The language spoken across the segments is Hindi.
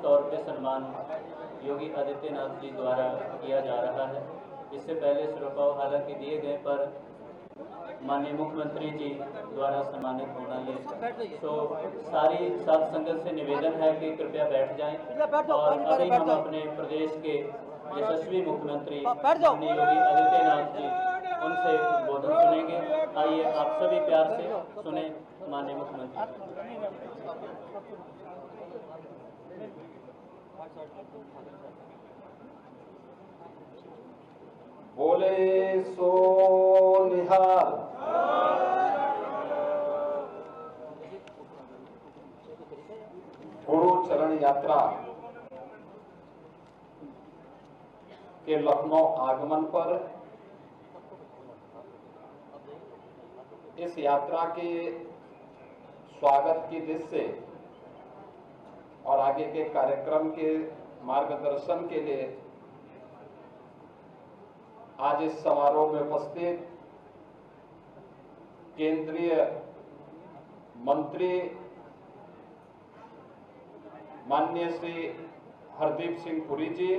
तौर पे सम्मान योगी आदित्यनाथ जी द्वारा किया जा रहा है। इससे पहले श्रोताओं हालांकि दिए गए, पर माननीय मुख्यमंत्री जी द्वारा सम्मानित होना ये तो सारी साध संगत से निवेदन है कि कृपया बैठ जाएं और अभी हम अपने प्रदेश के यशस्वी मुख्यमंत्री माननीय योगी आदित्यनाथ जी उनसे उद्बोधन सुनेंगे। आइए आप सभी प्यार से सुने माननीय मुख्यमंत्री। बोले सो निहाल। गुरु चरण यात्रा के लखनऊ आगमन पर इस यात्रा के स्वागत की दृष्टि से और आगे के कार्यक्रम के मार्गदर्शन के लिए आज इस समारोह में उपस्थित केंद्रीय मंत्री माननीय श्री हरदीप सिंह पुरी जी,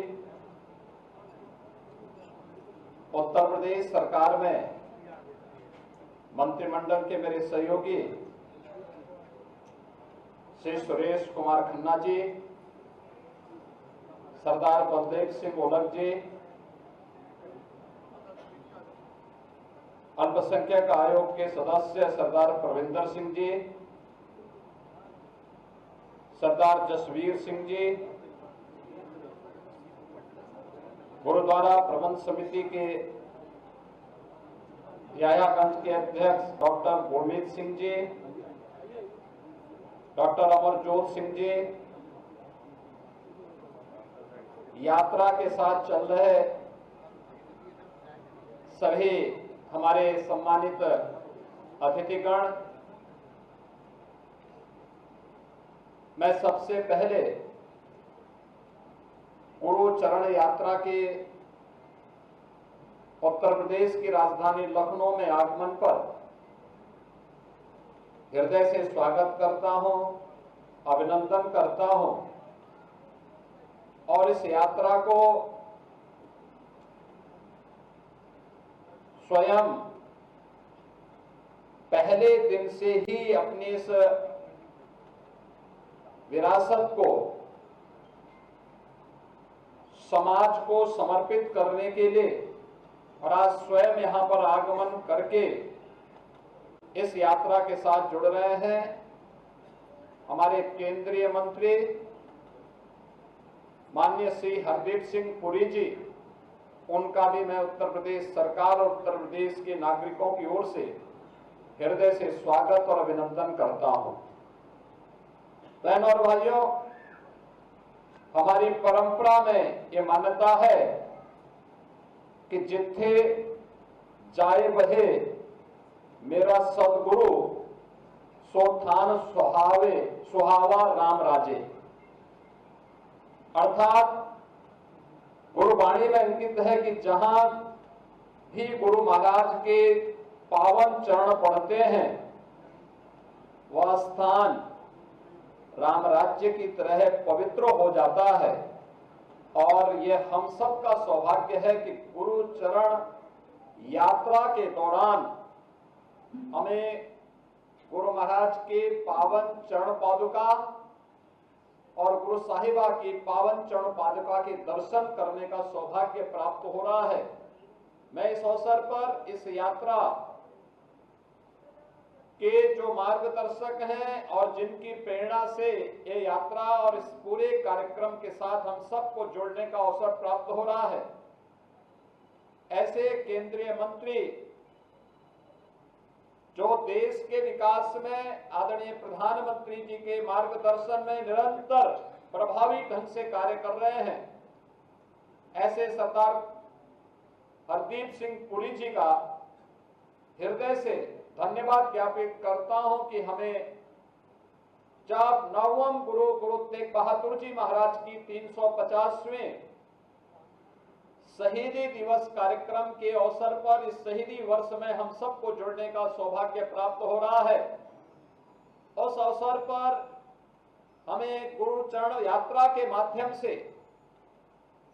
उत्तर प्रदेश सरकार में मंत्रिमंडल के मेरे सहयोगी श्री सुरेश कुमार खन्ना जी, सरदार बलदेव सिंह ओलख जी, अल्पसंख्यक आयोग के सदस्य सरदार प्रविंदर सिंह जी, सरदार जसवीर सिंह जी, गुरुद्वारा प्रबंध समिति के यायागंज के अध्यक्ष डॉक्टर गुरमीत सिंह जी, डॉक्टर अमरजोत सिंह जी, यात्रा के साथ चल रहे सभी हमारे सम्मानित अतिथिगण, मैं सबसे पहले गुरु चरण यात्रा के उत्तर प्रदेश की राजधानी लखनऊ में आगमन पर हृदय से स्वागत करता हूं, अभिनंदन करता हूं और इस यात्रा को स्वयं पहले दिन से ही अपनी इस विरासत को समाज को समर्पित करने के लिए और आज स्वयं यहां पर आगमन करके इस यात्रा के साथ जुड़ रहे हैं हमारे केंद्रीय मंत्री माननीय श्री हरदीप सिंह पुरी जी। उनका भी मैं उत्तर प्रदेश सरकार और उत्तर प्रदेश के नागरिकों की ओर से हृदय से स्वागत और अभिनंदन करता हूं। बहनों और भाइयों, हमारी परंपरा में ये मान्यता है कि जिथे जाए बहे मेरा सदगुरु, सो थान सुहावा राम राजे। अर्थात गुरुवाणी में अंकित है कि जहां भी गुरु महाराज के पावन चरण पड़ते हैं वह स्थान राम राज्य की तरह पवित्र हो जाता है। और यह हम सब का सौभाग्य है कि गुरु चरण यात्रा के दौरान हमें गुरु महाराज के पावन चरण पादुका और गुरु साहिबा की पावन चरण पादुका के दर्शन करने का सौभाग्य प्राप्त हो रहा है। मैं इस अवसर पर इस यात्रा के जो मार्गदर्शक हैं और जिनकी प्रेरणा से ये यात्रा और इस पूरे कार्यक्रम के साथ हम सबको जुड़ने का अवसर प्राप्त हो रहा है, ऐसे केंद्रीय मंत्री जो देश के विकास में आदरणीय प्रधानमंत्री जी के मार्गदर्शन में निरंतर प्रभावी ढंग से कार्य कर रहे हैं, ऐसे सरदार हरदीप सिंह पुरी जी का हृदय से धन्यवाद ज्ञापित करता हूं कि हमें जब 9वें गुरु तेग बहादुर जी महाराज की 350वें शहीदी दिवस कार्यक्रम के अवसर पर इस शहीदी वर्ष में हम सबको जुड़ने का सौभाग्य प्राप्त हो रहा है। उस अवसर पर हमें गुरु चरण यात्रा के माध्यम से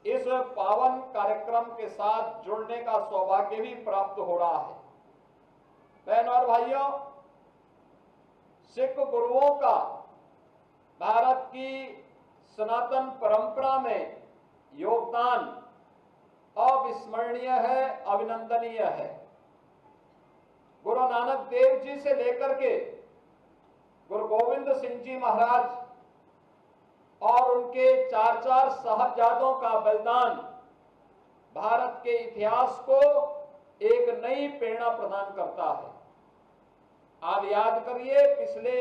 इस पावन कार्यक्रम के साथ जुड़ने का सौभाग्य भी प्राप्त हो रहा है। बहनों और भाइयों, सिख गुरुओं का भारत की सनातन परंपरा में योगदान अविस्मरणीय है, अभिनंदनीय है। गुरु नानक देव जी से लेकर के गुरु गोविंद सिंह जी महाराज और उनके चार साहबजादों का बलिदान भारत के इतिहास को एक नई प्रेरणा प्रदान करता है। आप याद करिए, पिछले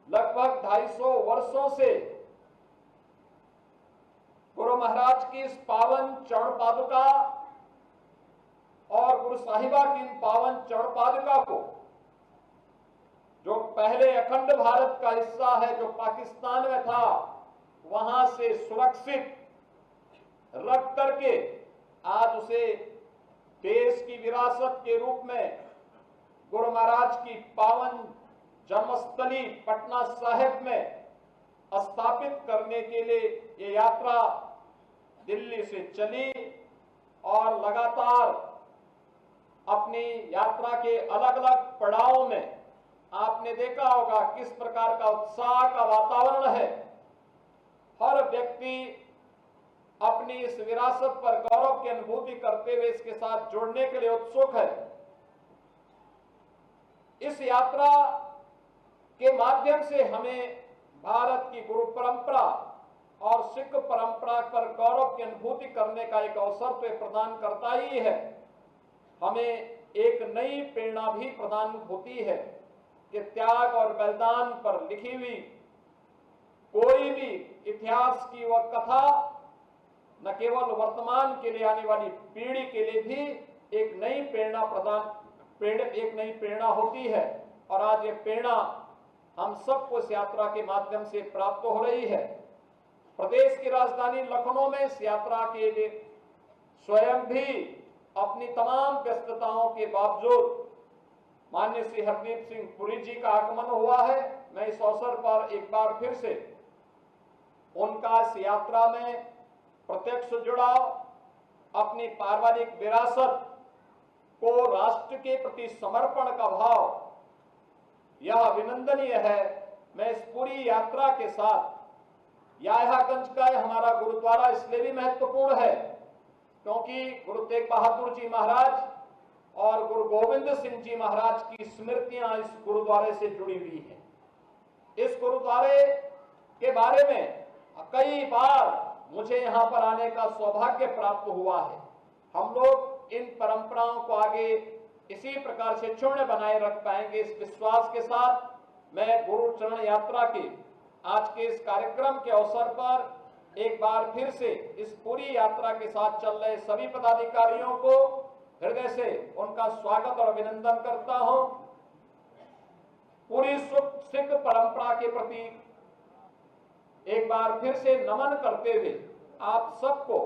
लगभग 250 वर्षों से गुरु महाराज की इस पावन चरण पादुका और गुरु साहिबा की इन पावन चरण पादुका को, जो पहले अखंड भारत का हिस्सा है, जो पाकिस्तान में था, वहां से सुरक्षित रख करके आज उसे देश की विरासत के रूप में गुरु महाराज की पावन जन्मस्थली पटना साहिब में स्थापित करने के लिए ये यात्रा दिल्ली से चली और लगातार अपनी यात्रा के अलग अलग पड़ावों में आपने देखा होगा किस प्रकार का उत्साह का वातावरण है। हर व्यक्ति अपनी इस विरासत पर गौरव की अनुभूति करते हुए इसके साथ जुड़ने के लिए उत्सुक है। इस यात्रा के माध्यम से हमें भारत की गुरु परंपरा और सिख परंपरा पर गौरव की अनुभूति करने का एक अवसर तो प्रदान करता ही है, हमें एक नई प्रेरणा भी प्रदान होती है कि त्याग और बलिदान पर लिखी हुई कोई भी इतिहास की वह कथा न केवल वर्तमान के लिए आने वाली पीढ़ी के लिए भी एक नई प्रेरणा होती है। और आज ये प्रेरणा हम सबको इस यात्रा के माध्यम से प्राप्त हो रही है। प्रदेश की राजधानी लखनऊ में इस यात्रा के लिए स्वयं भी अपनी तमाम व्यस्तताओं के बावजूद माननीय श्री हरदीप सिंह पुरी जी का आगमन हुआ है। मैं इस अवसर पर एक बार फिर से उनका इस यात्रा में प्रत्यक्ष जुड़ाव, अपनी पारिवारिक विरासत को राष्ट्र के प्रति समर्पण का भाव, यह अभिनंदनीय है। मैं इस पूरी यात्रा के साथ याह्यागंज का हमारा गुरुद्वारा इसलिए भी महत्वपूर्ण है क्योंकि गुरु तेग बहादुर जी महाराज और गुरु गोविंद सिंह जी महाराज की स्मृतियां इस गुरुद्वारे से जुड़ी हुई हैं। इस गुरुद्वारे के बारे में कई बार मुझे यहां पर आने का सौभाग्य प्राप्त हुआ है। हम लोग इन परंपराओं को आगे इसी प्रकार से क्षुण्ण बनाए रख पाएंगे, इस विश्वास के साथ मैं गुरु चरण यात्रा के आज के इस कार्यक्रम के अवसर पर एक बार फिर से इस पूरी यात्रा के साथ चल रहे सभी पदाधिकारियों को हृदय से उनका स्वागत और अभिनंदन करता हूं। पूरी सिख परंपरा के प्रति एक बार फिर से नमन करते हुए आप सबको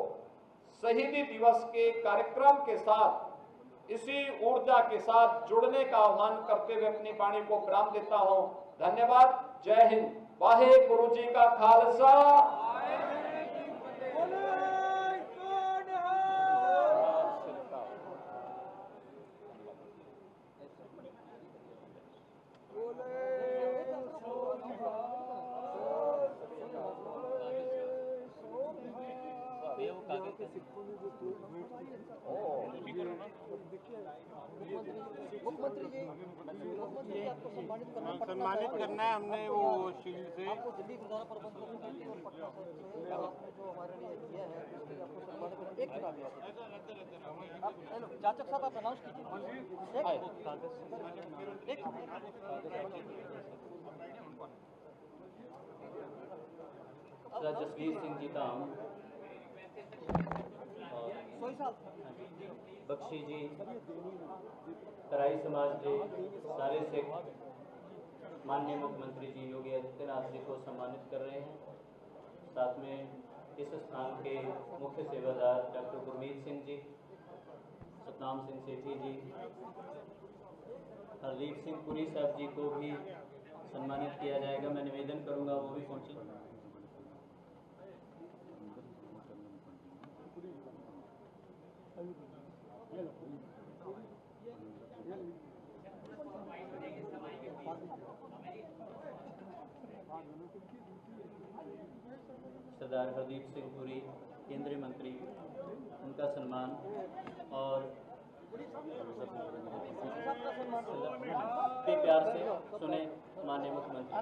शहीदी दिवस के कार्यक्रम के साथ इसी ऊर्जा के साथ जुड़ने का आह्वान करते हुए अपनी वाणी को विराम देता हूं। धन्यवाद। जय हिंद। वाहे गुरु जी का खालसा। मुख्यमंत्री जी आपको सम्मानित करना है। हमने वो शील्ड से आपको दिल्ली गुरुद्वारा प्रबंधक कमेटी और पटना आपने जो हमारे लिए किया है उसके लिए आपको सम्मानित करना। एक चुनाव हेलो जाचक साहब आप अनाउंस कीजिए। जसवीर सिंह जी धाम और बख्शी जी तराई समाज के सारे सिख माननीय मुख्यमंत्री जी योगी आदित्यनाथ जी को सम्मानित कर रहे हैं। साथ में इस स्थान के मुख्य सेवादार डॉक्टर गुरमीत सिंह जी, सतनाम सिंह सेठी जी, हरदीप सिंह पुरी साहब जी को भी सम्मानित किया जाएगा। मैं निवेदन करूंगा वो भी पहुंचे। सरदार हरदीप सिंह पुरी केंद्रीय मंत्री, उनका सम्मान और प्यार से सुने माननीय मुख्यमंत्री।